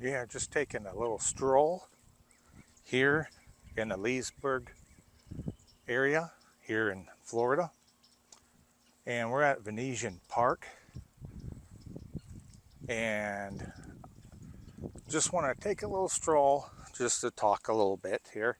Yeah, just taking a little stroll here in the Leesburg area here in Florida. And we're at Venetian Park. And just want to take a little stroll just to talk a little bit here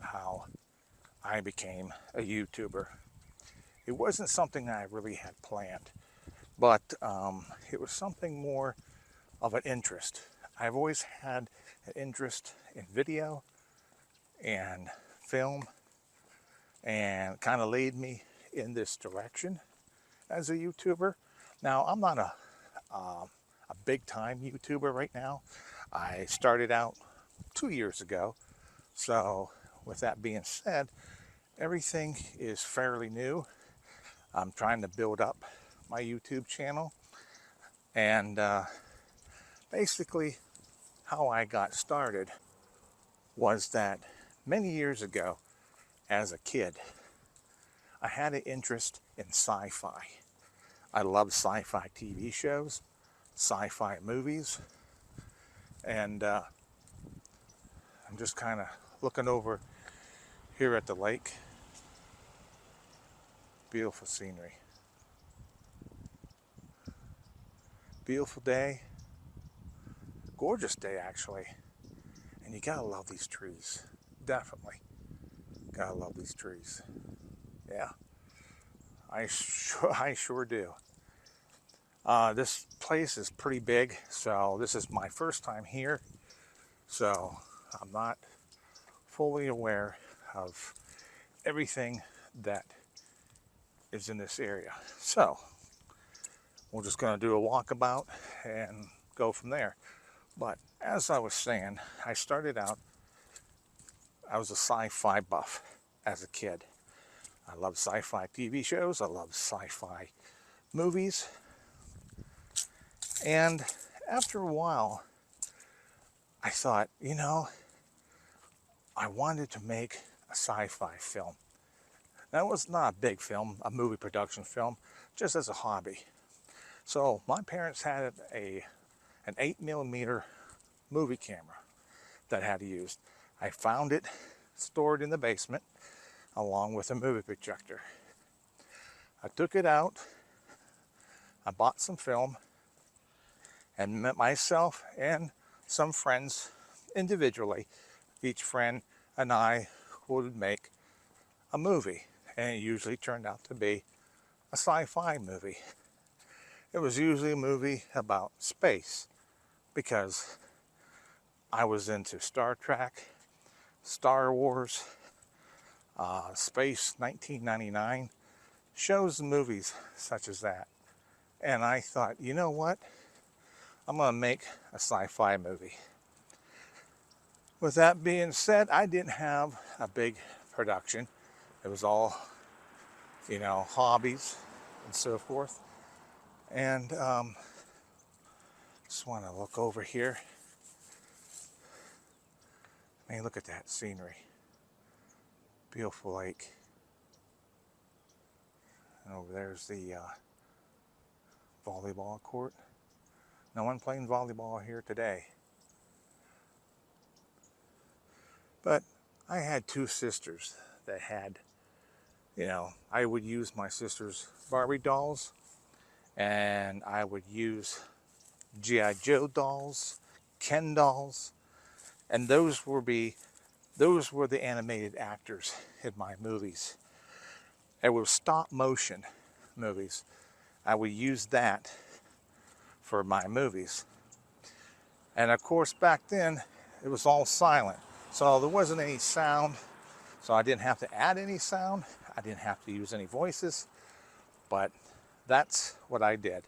how I became a YouTuber. It wasn't something I really had planned, but it was something more of an interest. I've always had an interest in video and film, and kind of laid me in this direction as a YouTuber. Now, I'm not a big time YouTuber right now. I started out 2 years ago. So with that being said, everything is fairly new. I'm trying to build up my YouTube channel, and basically how I got started was that many years ago as a kid, I had an interest in sci-fi. I love sci-fi TV shows, sci-fi movies, and I'm just kind of looking over here at the lake. Beautiful scenery. Beautiful day. Gorgeous day, actually. And you gotta love these trees. Definitely. Gotta love these trees. Yeah. I sure do. This place is pretty big, so this is my first time here. So I'm not fully aware of everything that is in this area. So we're just going to do a walkabout and go from there. But as I was saying, I started out, I was a sci-fi buff as a kid. I love sci-fi TV shows, I love sci-fi movies, and after a while, I thought, I wanted to make a sci-fi film. That was not a big film, a movie production film, just as a hobby. So my parents had an 8mm movie camera that I had used. I found it stored in the basement along with a movie projector. I took it out, I bought some film, and met myself and some friends individually. Each friend and I would make a movie, and it usually turned out to be a sci-fi movie. It was usually a movie about space, because I was into Star Trek, Star Wars, Space 1999, shows and movies such as that. And I thought, you know what? I'm going to make a sci-fi movie. With that being said, I didn't have a big production. It was all, hobbies and so forth. And just want to look over here. I mean, look at that scenery. Beautiful lake. And over there's the volleyball court. No one playing volleyball here today. But I had two sisters that had, I would use my sister's Barbie dolls, and I would use G.I. Joe dolls, Ken dolls, and those were the animated actors in my movies. It was stop motion movies. I would use that for my movies. And of course, back then, it was all silent. So there wasn't any sound. So I didn't have to add any sound. I didn't have to use any voices. But that's what I did.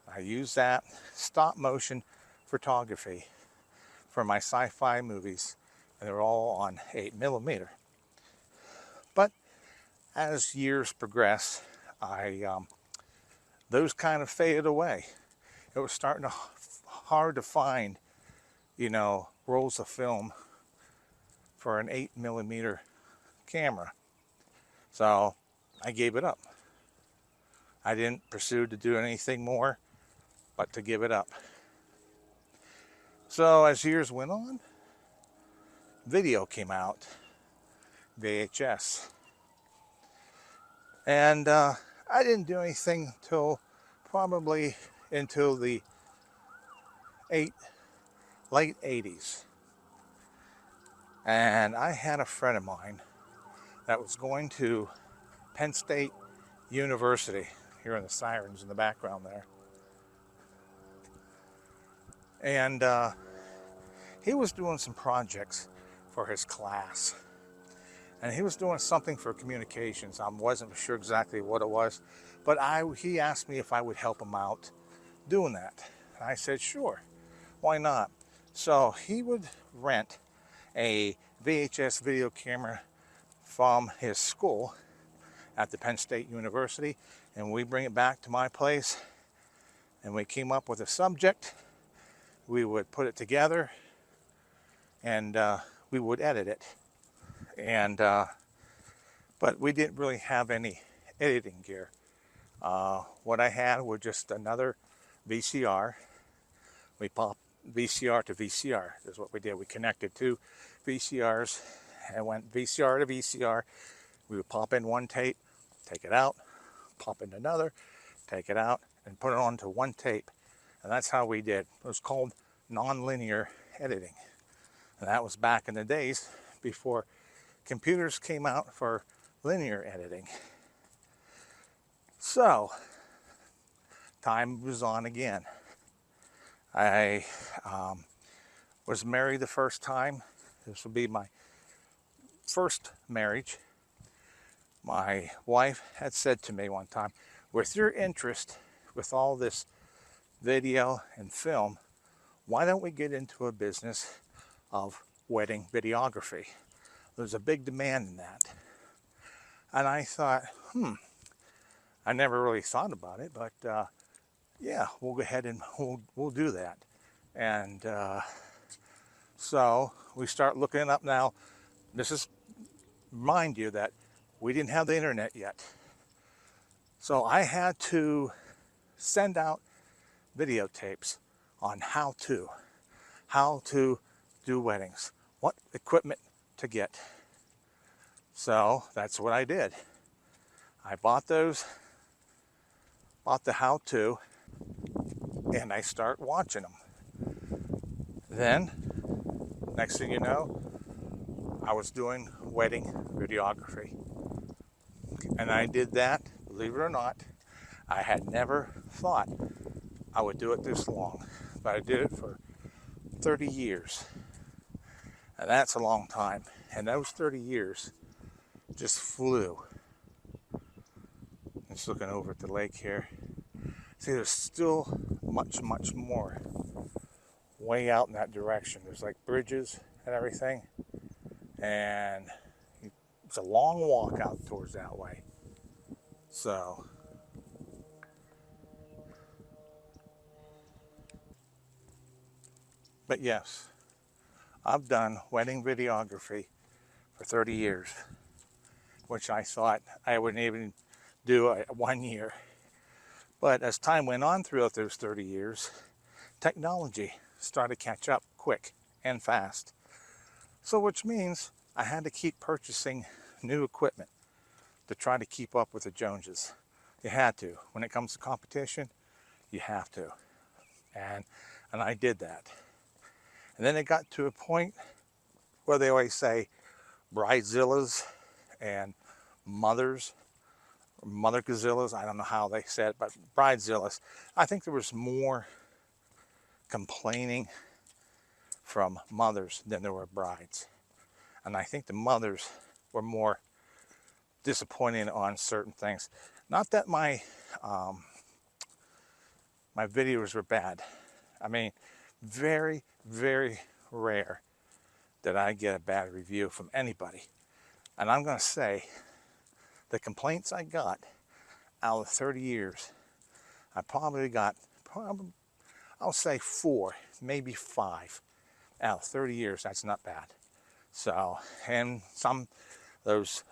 I used that stop motion photography for my sci-fi movies. And they're all on 8mm. But as years progressed, those kind of faded away. It was starting to hard to find, rolls of film for an 8mm camera. So I gave it up. I didn't pursue to do anything more but to give it up. So as years went on, video came out, VHS. And I didn't do anything till probably until the eight, late 80s. And I had a friend of mine that was going to Penn State University, hearing the sirens in the background there. And he was doing some projects for his class. And he was doing something for communications. I wasn't sure exactly what it was, but he asked me if I would help him out doing that. And I said, sure, why not? So he would rent a VHS video camera from his school at the Penn State University, and we bring it back to my place, and we came up with a subject. We would put it together, and we would edit it. And but we didn't really have any editing gear. What I had was just another VCR. We popped VCR to VCR. That's what we did. We connected two VCRs and went VCR to VCR. We would pop in one tape, take it out, pop in another, take it out, and put it onto one tape. And that's how we did. It was called non-linear editing. And that was back in the days before computers came out for linear editing. So, time was on again. I was married the first time. This will be my first marriage. My wife had said to me one time, with your interest with all this video and film, why don't we get into a business of wedding videography? There's a big demand in that. And I thought, I never really thought about it, but yeah, we'll go ahead and we'll do that. And so we start looking up now. This is, mind you, that we didn't have the internet yet. So I had to send out videotapes on how to do weddings, what equipment to get. So that's what I did. I bought the how-to, and I start watching them. Then, next thing you know, I was doing wedding videography. And I did that, believe it or not. I had never thought I would do it this long, but I did it for 30 years. And that's a long time. And those 30 years just flew. Just looking over at the lake here. See, there's still much, much more way out in that direction. There's like bridges and everything. And it's a long walk out towards that way. So, but yes, I've done wedding videography for 30 years, which I thought I wouldn't even do 1 year. But as time went on throughout those 30 years, technology started to catch up quick and fast. So which means I had to keep purchasing new equipment to try to keep up with the Joneses. You had to. When it comes to competition, you have to. And I did that. And then it got to a point where they always say bridezillas and mothers, or mother gazillas, I don't know how they said it, but bridezillas. I think there was more complaining from mothers than there were brides. And I think the mothers were more disappointed on certain things. Not that my videos were bad. I mean, very, very rare that I get a bad review from anybody. And I'm going to say, the complaints I got out of 30 years, I probably got, I'll say 4, maybe 5 out of 30 years. That's not bad. So, and some those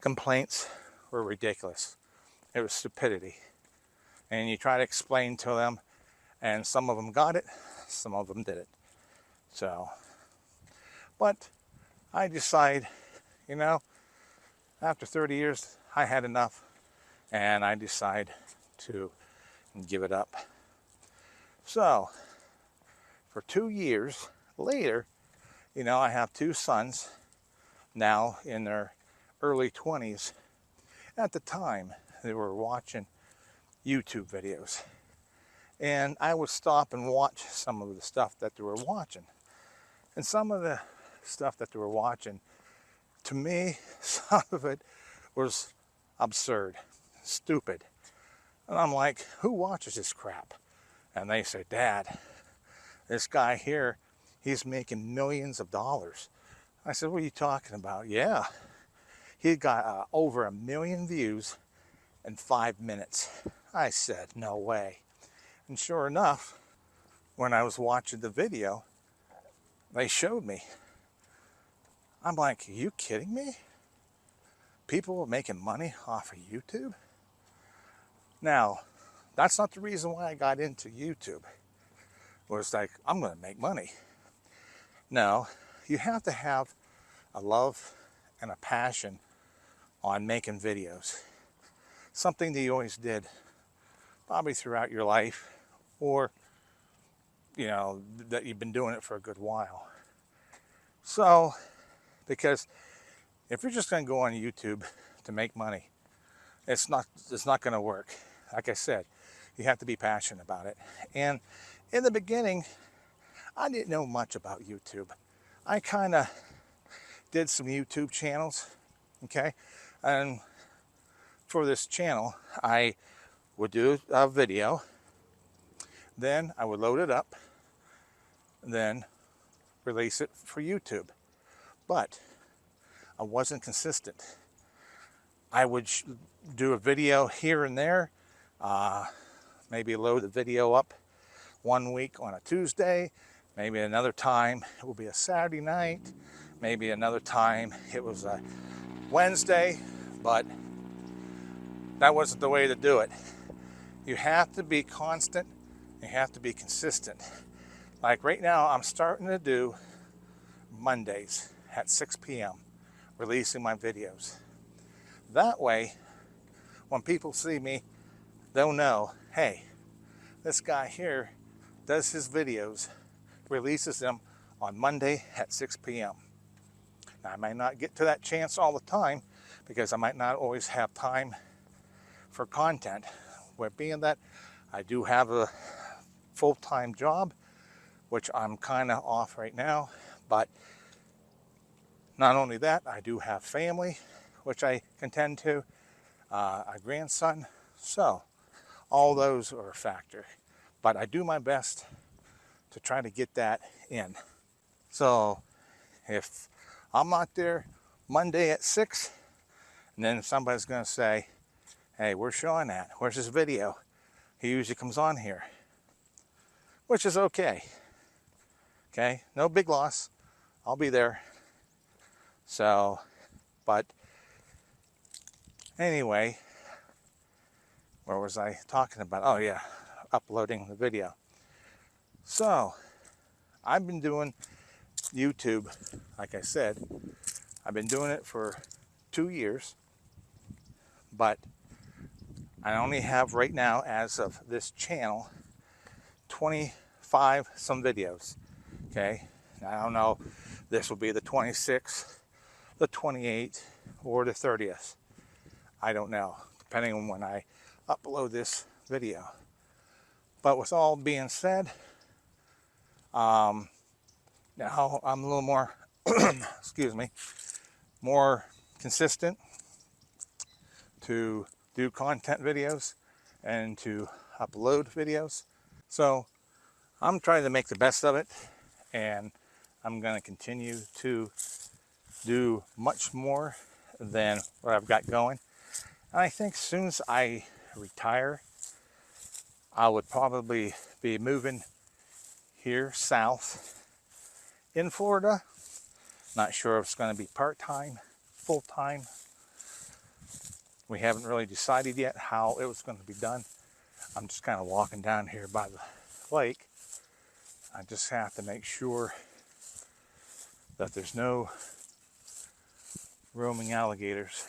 complaints were ridiculous. It was stupidity. And you try to explain to them, And some of them got it, some of them didn't. So, but I decide, you know, after 30 years, I had enough, and I decide to give it up. So, for 2 years later, you know, I have 2 sons now in their early 20s. At the time, they were watching YouTube videos. And I would stop and watch some of the stuff that they were watching. And some of the stuff that they were watching, to me, some of it was absurd, stupid. And I'm like, who watches this crap? And they say, Dad, this guy here, he's making millions of dollars. I said, what are you talking about? Yeah, he got over 1 million views in 5 minutes. I said, no way. And sure enough, when I was watching the video, they showed me. I'm like, are you kidding me? People are making money off of YouTube? Now, that's not the reason why I got into YouTube. It was like, I'm going to make money. No, you have to have a love and a passion on making videos. Something that you always did, probably throughout your life, or, you know, that you've been doing it for a good while. So, because if you're just going to go on YouTube to make money, it's not going to work. Like I said, you have to be passionate about it. And in the beginning, I didn't know much about YouTube. I kind of did some YouTube channels, okay? And for this channel, I would do a video, then I would load it up, then release it for YouTube. But I wasn't consistent. I would do a video here and there, maybe load the video up 1 week on a Tuesday, maybe another time it will be a Saturday night, maybe another time it was a Wednesday, but that wasn't the way to do it. You have to be constant, you have to be consistent. Like right now, I'm starting to do Mondays at 6 p.m. releasing my videos. That way, when people see me, they'll know, hey, this guy here does his videos, releases them on Monday at 6 p.m. Now, I may not get to that chance all the time because I might not always have time for content. With being that I do have a full-time job, which I'm kind of off right now, but not only that, I do have family, which I contend to, a grandson, so all those are a factor. But I do my best to try to get that in. So if I'm not there Monday at 6, and then somebody's going to say, hey, where's Sean at? Where's his video? He usually comes on here, which is okay. Okay, no big loss. I'll be there. So, but anyway, where was I talking about? Oh yeah, uploading the video. So, I've been doing YouTube, like I said, I've been doing it for 2 years, but I only have right now, as of this channel, 25 some videos, okay? I don't know, this will be the 26th, the 28th, or the 30th. I don't know, depending on when I upload this video. But with all being said, now I'm a little more, excuse me, more consistent to do content videos and to upload videos. So I'm trying to make the best of it, and I'm going to continue to do much more than what I've got going. And I think as soon as I retire, I would probably be moving here south in Florida. Not sure if it's going to be part-time, full-time. We haven't really decided yet how it was going to be done. I'm just kind of walking down here by the this lake. I just have to make sure that there's no roaming alligators.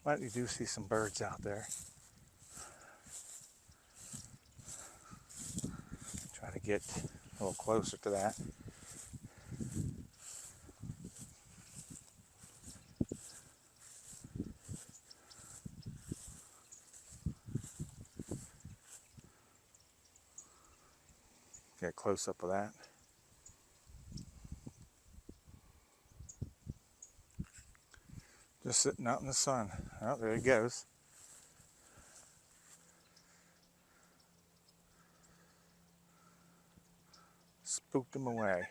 But you do see some birds out there. Try to get a little closer to that. Get a close up of that. Just sitting out in the sun. Oh, there he goes. Spooked him away.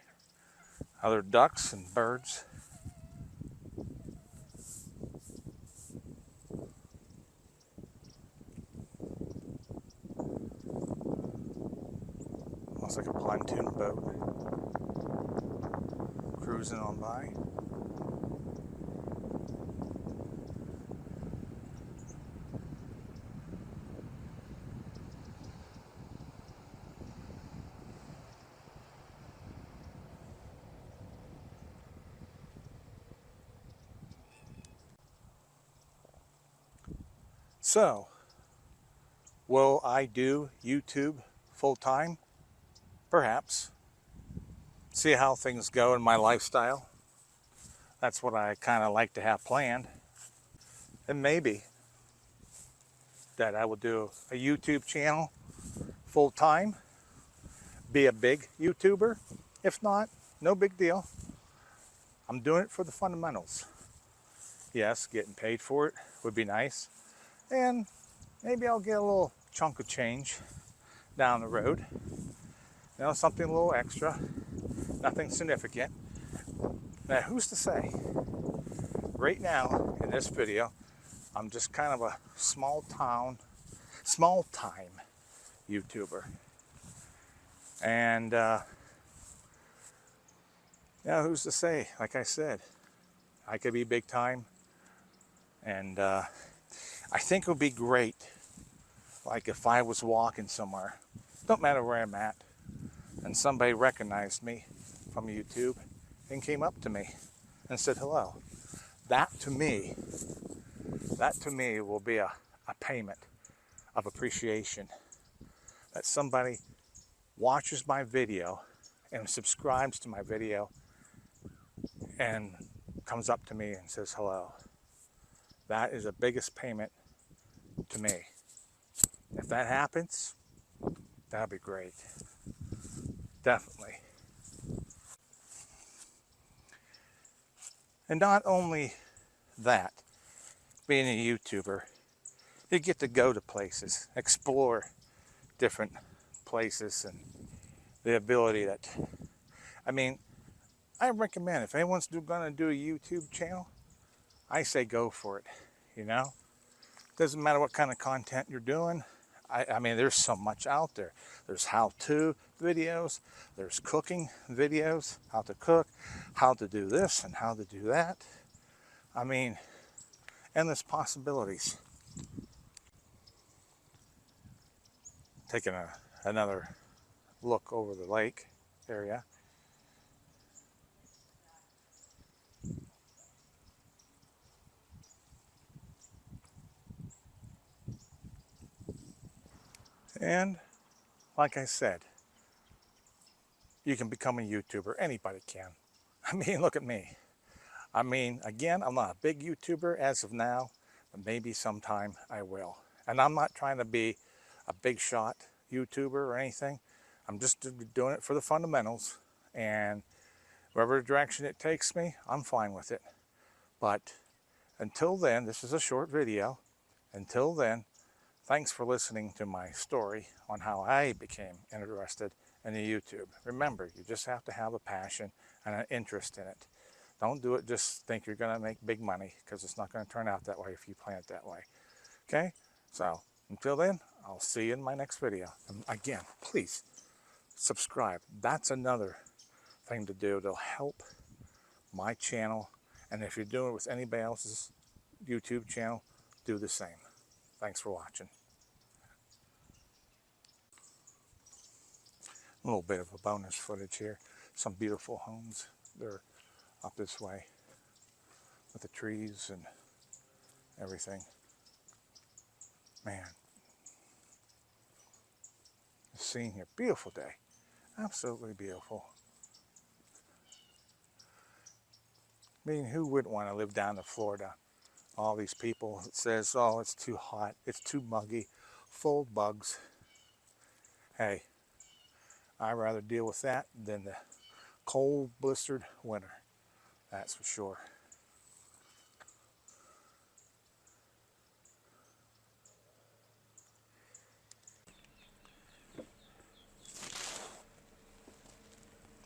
Other ducks and birds. Looks like a pontoon boat cruising on by. So, will I do YouTube full time? Perhaps. See how things go in my lifestyle. That's what I kind of like to have planned. And maybe that I will do a YouTube channel full time, be a big YouTuber. If not, no big deal. I'm doing it for the fundamentals. Yes, getting paid for it would be nice. And maybe I'll get a little chunk of change down the road. You know, something a little extra, nothing significant. Now, who's to say? Right now, in this video, I'm just kind of a small time YouTuber. And, yeah, who's to say? Like I said, I could be big time. And I think it would be great, like if I was walking somewhere, don't matter where I'm at, and somebody recognized me from YouTube and came up to me and said hello. That to me will be a payment of appreciation. That somebody watches my video and subscribes to my video and comes up to me and says hello. That is the biggest payment to me. If that happens, that'd be great. Definitely. And not only that, being a YouTuber, you get to go to places, explore different places, and the ability that, I mean, I recommend if anyone's going to do a YouTube channel, I say go for it, you know? Doesn't matter what kind of content you're doing. I mean, there's so much out there. There's how-to videos, there's cooking videos, how to cook, how to do this and how to do that. I mean, endless possibilities. Taking another look over the lake area. And like I said, you can become a YouTuber. Anybody can. I mean, look at me. I mean, again, I'm not a big YouTuber as of now, but maybe sometime I will. And I'm not trying to be a big shot YouTuber or anything. I'm just doing it for the fundamentals. And wherever direction it takes me, I'm fine with it. But until then, this is a short video. Until then, thanks for listening to my story on how I became interested in YouTube. Remember, you just have to have a passion and an interest in it. Don't do it just think you're going to make big money, because it's not going to turn out that way if you plan it that way. Okay? So, until then, I'll see you in my next video. And again, please subscribe. That's another thing to do to help my channel. And if you're doing it with anybody else's YouTube channel, do the same. Thanks for watching. A little bit of a bonus footage here. Some beautiful homes. They're up this way with the trees and everything. Man, the scene here, beautiful day. Absolutely beautiful. I mean, who wouldn't want to live down in Florida? All these people that says, oh, it's too hot, it's too muggy, full of bugs. Hey, I'd rather deal with that than the cold, blistered winter. That's for sure.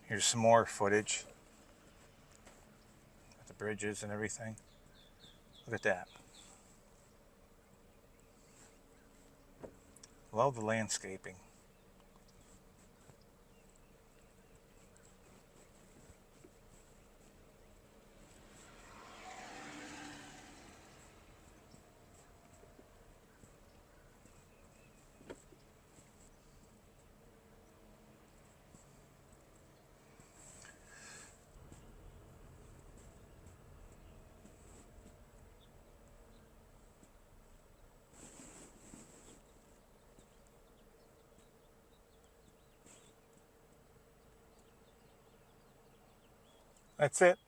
Here's some more footage with the bridges and everything. Look at that. Love the landscaping. That's it.